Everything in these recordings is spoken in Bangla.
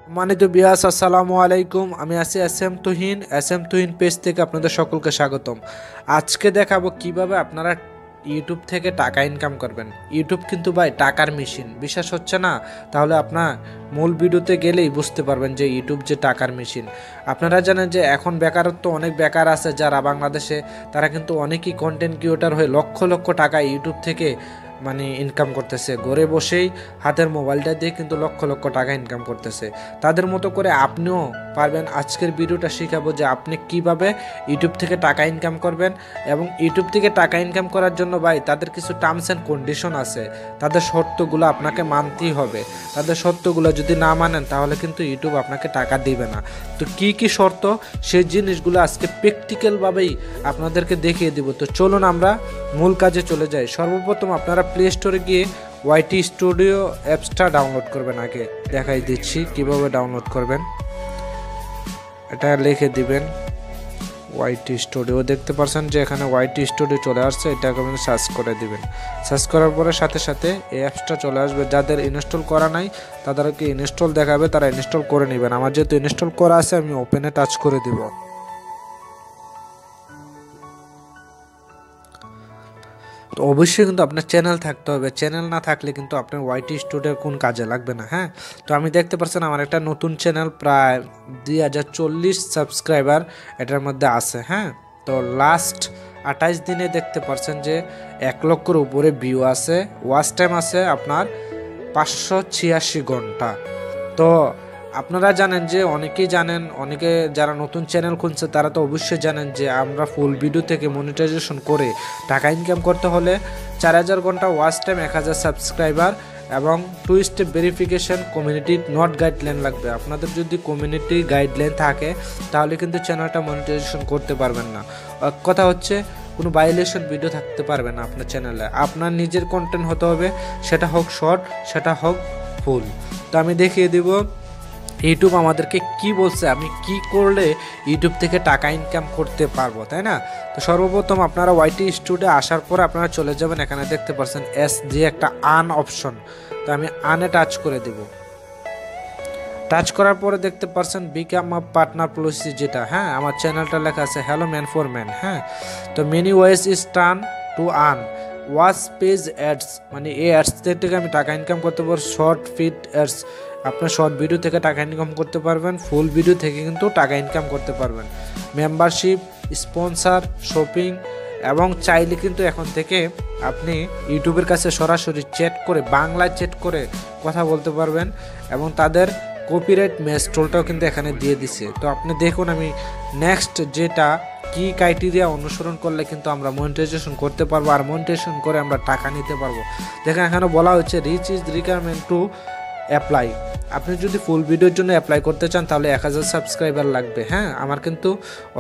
সম্মানিত বিয়াস, আসসালামু আলাইকুম। আমি আছি তুহিন পেজ থেকে আপনাদের সকলকে স্বাগতম। আজকে দেখাবো কিভাবে আপনারা ইউটিউব থেকে টাকা ইনকাম করবেন। ইউটিউব কিন্তু ভাই টাকার মেশিন। বিশ্বাস হচ্ছে না? তাহলে আপনার মূল ভিডিওতে গেলেই বুঝতে পারবেন যে ইউটিউব যে টাকার মেশিন। আপনারা জানেন যে এখন বেকারত্ব অনেক বেকার আছে যারা বাংলাদেশে, তারা কিন্তু অনেকেই কন্টেন্ট ক্রিয়েটর হয়ে লক্ষ লক্ষ টাকা ইউটিউব থেকে ইনকাম করতেছে। ঘরে বসেই হাতের মোবাইলটা দিয়ে কিন্তু লক্ষ লক্ষ টাকা ইনকাম করতেছে। তাদের মতো করে আপনিও পারবেন। আজকের ভিডিওটা শেখাবো যে আপনি কিভাবে ইউটিউব থেকে টাকা ইনকাম করবেন। এবং ইউটিউব থেকে টাকা ইনকাম করার জন্য ভাই তাদের কিছু টার্মস অ্যান্ড কন্ডিশন আছে, তাদের শর্তগুলো আপনাকে মানতেই হবে। তাদের শর্তগুলো যদি না মানেন তাহলে কিন্তু ইউটিউব আপনাকে টাকা দিবে না। তো কি কি শর্ত, সেই জিনিসগুলো আজকে প্র্যাকটিক্যালভাবেই আপনাদেরকে দেখিয়ে দিব। তো চলুন আমরা মূল কাজে চলে যাই। সর্বপ্রথম আপনারা প্লে স্টোরে গিয়ে ওয়াইটি স্টুডিও অ্যাপসটা ডাউনলোড করবেন। আগে দেখাই দিচ্ছি কিভাবে ডাউনলোড করবেন। এটা লিখে দিবেন ওয়াইটি স্টুডিও। দেখতে পাচ্ছেন যে এখানে ওয়াইটি স্টুডিও চলে আসছে, এটাকে সার্চ করে দিবেন। সার্চ করার পরে সাথে সাথে এই অ্যাপসটা চলে আসবে। যাদের ইনস্টল করা নাই তাদেরকে ইনস্টল দেখাবে, তারা ইনস্টল করে নেবেন। আমার যেহেতু ইনস্টল করা আছে আমি ওপেনে টাচ করে দিব। তো অবশ্যই কিন্তু আপনার চ্যানেল থাকতে হবে। চ্যানেল না থাকলে কিন্তু আপনার ওয়াইটি স্টুডিওর কোন কাজে লাগবে না। হ্যাঁ, তো আমি দেখতে পাচ্ছেন আমার একটা নতুন চ্যানেল, প্রায় 2040 সাবস্ক্রাইবার এটার মধ্যে আছে। হ্যাঁ, তো লাস্ট 28 দিনে দেখতে পাচ্ছেন যে 1 লক্ষের উপরে ভিউ আছে। ওয়াচ টাইম আছে আপনার 586 ঘন্টা। তো আপনারা জানেন যে অনেকেই জানেন, অনেকে যারা নতুন চ্যানেল খুলছে তারা তো অবশ্যই জানেন যে আমরা ফুল ভিডিও থেকে মনিটাইজেশন করে টাকা ইনকাম করতে হলে 4000 ঘন্টা ওয়াচ টাইম, 1000 সাবস্ক্রাইবার এবং 2 step verification, community not guideline লাগবে। আপনাদের যদি কমিউনিটি গাইডলাইন থাকে তাহলে কিন্তু চ্যানেলটা মনিটাইজেশন করতে পারবেন না। কথা হচ্ছে কোনো ভায়োলেশন ভিডিও থাকতে পারবে না আপনার চ্যানেলে। আপনার নিজের কন্টেন্ট হতে হবে, সেটা হোক শর্ট, সেটা হোক ফুল। তো আমি দেখিয়ে দিব ইউটিউব আমাদেরকে কি বলছে, আমি কি করলে ইউটিউব থেকে টাকা ইনকাম করতে পারবো, তাই না? তো সর্বপ্রথম আপনারা ওয়াইটি স্টুডিও আসার পর আপনারা চলে যাবেন, এখানে দেখতে পাচ্ছেন এস যে একটা আন অপশন। তো আমি আনে টাচ করে দেব। টাচ করার পরে দেখতে পাচ্ছেন বিকাম আ পার্টনার পলিসি, যেটা হ্যাঁ আমার চ্যানেলটা লেখা আছে হ্যালো ম্যান ফর ম্যান। হ্যাঁ, তো many OS is turn to earn watch page ads, এই অ্যাডস থেকে আমি টাকা ইনকাম করতে পারবো। শর্ট ফিট অ্যাডস, আপনার শর্ট ভিডিও থেকে টাকা ইনকাম করতে পারবেন, ফুল ভিডিও থেকে কিন্তু টাকা ইনকাম করতে পারবেন। মেম্বারশিপ, স্পন্সার, শপিং, এবং চাইলে কিন্তু এখন থেকে আপনি ইউটিউবের কাছে সরাসরি চ্যাট করে, বাংলায় চ্যাট করে কথা বলতে পারবেন। এবং তাদের কপিরাইট মেসট্রোলটাও কিন্তু এখানে দিয়ে দিছে। তো আপনি দেখুন আমি নেক্সট যেটা কি ক্রাইটেরিয়া অনুসরণ করলে কিন্তু আমরা মনিটাইজেশন করতে পারবো, আর মনিটাইজেশন করে আমরা টাকা নিতে পারবো। দেখেন এখানে বলা হচ্ছে reach is requirement to apply. আপনি যদি ফুল ভিডিওর জন্য অ্যাপ্লাই করতে চান তাহলে 1000 সাবস্ক্রাইবার লাগবে। হ্যাঁ, আমার কিন্তু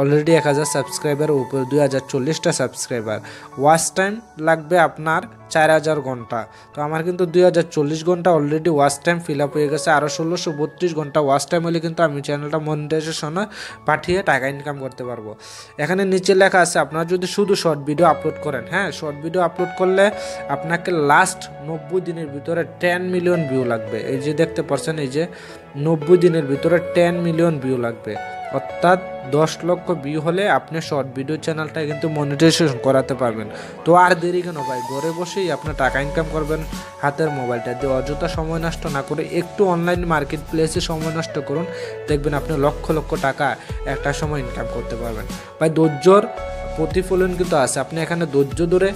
অলরেডি 1000 সাবস্ক্রাইবার উপরে, 2040টা সাবস্ক্রাইবার। ওয়াচ টাইম লাগবে আপনার 4000 ঘন্টা। তো আমার কিন্তু 2040 ঘন্টা already watch time fill up হয়ে গেছে। আরও 1632 ঘন্টা ওয়াচ টাইম হলে কিন্তু আমি চ্যানেলটা মনিটাইজেশনে পাঠিয়ে টাকা ইনকাম করতে পারবো। এখানে নিচে লেখা আছে আপনারা যদি শুধু শর্ট ভিডিও আপলোড করেন, হ্যাঁ শর্ট ভিডিও আপলোড করলে আপনাকে লাস্ট 90 দিনের ভিতরে 10 মিলিয়ন ভিউ লাগবে। এই যে দেখতে পাচ্ছেন, এই যে 90 দিনের ভিতরে 10 মিলিয়ন ভিউ লাগবে, অর্থাৎ 10 লক্ষ ভিউ হলে আপনি শর্ট ভিডিও চ্যানেলটা কিন্তু মনিটাইজেশন করাতে পারবেন। তো আর দেরি কেন ভাই, ঘরে বসেই আপনি টাকা ইনকাম করবেন হাতের মোবাইলটা দিয়ে। অযথা সময় নষ্ট না করে একটু অনলাইন মার্কেট প্লেসে সময় নষ্ট করুন, দেখবেন আপনি লক্ষ লক্ষ টাকা একটা সময় ইনকাম করতে পারবেন। ভাই ধৈর্যর প্রতিফলন কিন্তু আছে, আপনি এখানে ধৈর্য ধরে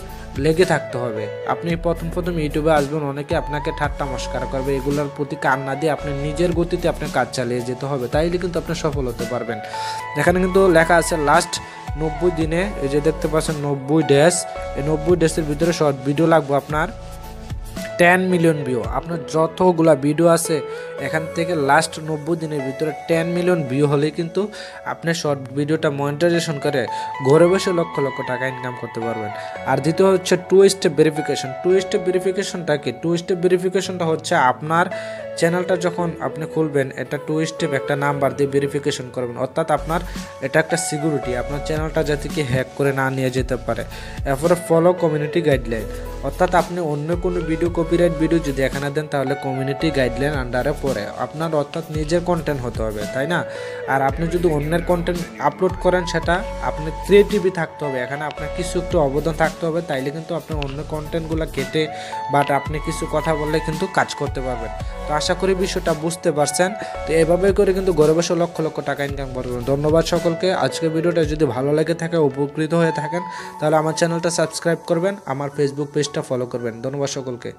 লেগে থাকতে হবে। আপনি প্রথম ইউটিউবে আসবেন, অনেকে আপনাকে ঠাট্টা মস্কার করবে, এগুলোর প্রতি কান না দিয়ে আপনি নিজের গতিতে আপনার কাজ চালিয়ে যেতে হবে, তাইলে কিন্তু আপনি সফল হতে পারবেন। এখানে কিন্তু লেখা আছে লাস্ট 90 দিনে, এই যে দেখতে পাচ্ছেন 90 ডেজ, এই 90 ডেজের ভিতরে শর্ট ভিডিও লাগবে আপনার 10 মিলিয়ন ভিউ। আপনার যতগুলা ভিডিও আছে এখান থেকে লাস্ট 90 দিনের ভিতরে 10 মিলিয়ন ভিউ হলে কিন্তু আপনি শর্ট ভিডিওটা মনিটাইজেশন করে ঘরে বসে লক্ষ লক্ষ টাকা ইনকাম করতে পারবেন। আর দ্বিতীয় হচ্ছে 2 স্টেপ ভেরিফিকেশন। 2 স্টেপ ভেরিফিকেশনটা কি? 2 স্টেপ ভেরিফিকেশনটা হচ্ছে আপনার চ্যানেলটা যখন আপনি খুলবেন এটা 2 স্টেপ একটা নাম্বার দিয়ে ভেরিফিকেশন করবেন, অর্থাৎ আপনার এটা একটা সিকিউরিটি, আপনার চ্যানেলটা যাতে কি হ্যাক করে না নিয়ে যেতে পারে। এরপরে ফলো কমিউনিটি গাইডলাইন, অর্থাৎ আপনি অন্য কোনো ভিডিও কপিরাইট ভিডিও যদি এখানে দেন তাহলে কমিউনিটি গাইডলাইন আন্ডারে পড়ে, আপনার অর্থাৎ নিজের কন্টেন্ট হতে হবে, তাই না? আর আপনি যদি অন্যের কন্টেন্ট আপলোড করেন সেটা আপনি ক্রিয়েটিভই থাকতে হবে, এখানে আপনার কিছু একটু অবদান থাকতে হবে, তাইলে কিন্তু আপনি অন্য কন্টেন্টগুলো কেটে বাট আপনি কিছু কথা বললে কিন্তু কাজ করতে পারবেন। তো আশা করি বিষয়টা বুঝতে পারছেন। তো এভাবে করে কিন্তু ঘরে বসে লক্ষ লক্ষ টাকা ইনকাম করবেন। ধন্যবাদ সকলকে। আজকের ভিডিওটা যদি ভালো লেগে থাকে, উপকৃত হয়ে থাকেন, তাহলে আমার চ্যানেলটা সাবস্ক্রাইব করবেন, আমার ফেসবুক পেজটা ফলো করবেন। ধন্যবাদ সকলকে।